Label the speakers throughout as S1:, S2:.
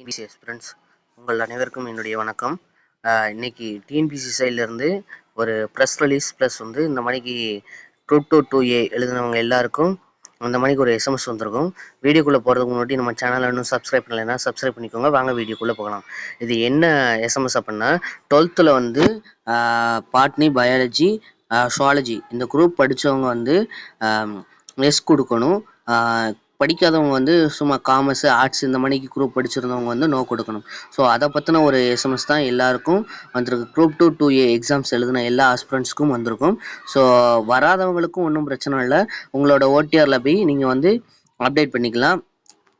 S1: TNPSC friends, உங்கள் அனைவருக்கும் என்னுடைய வணக்கம். இன்னைக்கு டிஎன்பிசி சைட்லேருந்து ஒரு ப்ரெஸ் ரிலீஸ் ப்ளஸ் வந்து இந்த மணிக்கு குரூப் 2A எழுதினவங்க எல்லாருக்கும் அந்த மணிக்கு ஒரு எஸ்எம்எஸ் வந்திருக்கும். வீடியோக்குள்ளே போகிறதுக்கு முன்னாடி நம்ம சேனலை இன்னும் சப்ஸ்கிரைப் பண்ணலைன்னா சப்ஸ்கிரைப் பண்ணிக்கோங்க. வாங்க வீடியோக்குள்ளே போகலாம். இது என்ன எஸ்எம்எஸ் அப்படின்னா, 12th வந்து பாட்னி, பயாலஜி, சுவாலஜி இந்த குரூப் படித்தவங்க வந்து எஸ் கொடுக்கணும். படிக்காதவங்க வந்து சும்மா காமர்ஸ், ஆர்ட்ஸ் இந்த மணிக்கு குரூப் படிச்சிருந்தவங்க வந்து நோ கொடுக்கணும். ஸோ அதை பற்றின ஒரு எஸ்எம்எஸ் தான் எல்லாருக்கும் வந்திருக்கு. குரூப் 2A எக்ஸாம்ஸ் எழுதின எல்லா ஆஸ்பிரண்ட்ஸ்க்கும் வந்திருக்கும். ஸோ வராதவங்களுக்கும் ஒன்றும் பிரச்சனை இல்லை. உங்களோட ஓடிஆரில் போய் நீங்கள் வந்து அப்டேட் பண்ணிக்கலாம்.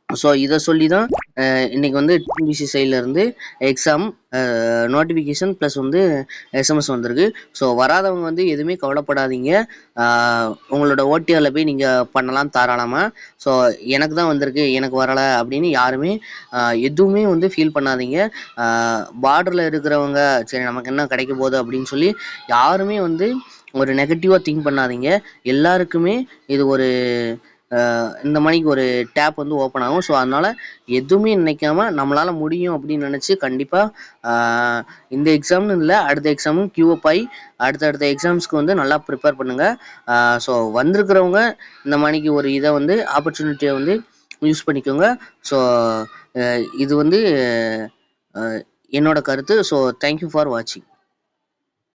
S1: ஸோ இதை சொல்லி தான் இன்றைக்கி வந்து டிஎன்பிசி சைட்லேருந்து எக்ஸாம் நோட்டிஃபிகேஷன் ப்ளஸ் வந்து எஸ்எம்எஸ் வந்திருக்கு. ஸோ வராதவங்க வந்து எதுவுமே கவலைப்படாதீங்க. உங்களோட ஓடிஆரில் போய் நீங்கள் பண்ணலாம் தாராளமாக. ஸோ எனக்கு தான் வந்திருக்கு, எனக்கு வரலை அப்படின்னு யாருமே எதுவுமே வந்து ஃபீல் பண்ணாதீங்க. பார்டரில் இருக்கிறவங்க சரி நமக்கு என்ன கிடைக்க போகுது அப்படின்னு சொல்லி யாருமே வந்து ஒரு நெகட்டிவாக திங்க் பண்ணாதீங்க. எல்லாருக்குமே இது ஒரு இந்த மணிக்கு ஒரு டேப் வந்து ஓப்பன் ஆகும். ஸோ அதனால் எதுவுமே நினைக்காம நம்மளால் முடியும் அப்படின்னு நினச்சி கண்டிப்பாக இந்த எக்ஸாம்னு இல்லை, அடுத்த எக்ஸாமும் கியூஅப் ஆகி அடுத்தடுத்த எக்ஸாம்ஸ்க்கு வந்து நல்லா ப்ரிப்பேர் பண்ணுங்கள். ஸோ வந்திருக்கிறவங்க இந்த மணிக்கு ஒரு இதை வந்து ஆப்பர்ச்சுனிட்டியை வந்து யூஸ் பண்ணிக்கோங்க. ஸோ இது வந்து என்னோட கருத்து. ஸோ தேங்க்யூ ஃபார் வாட்சிங்.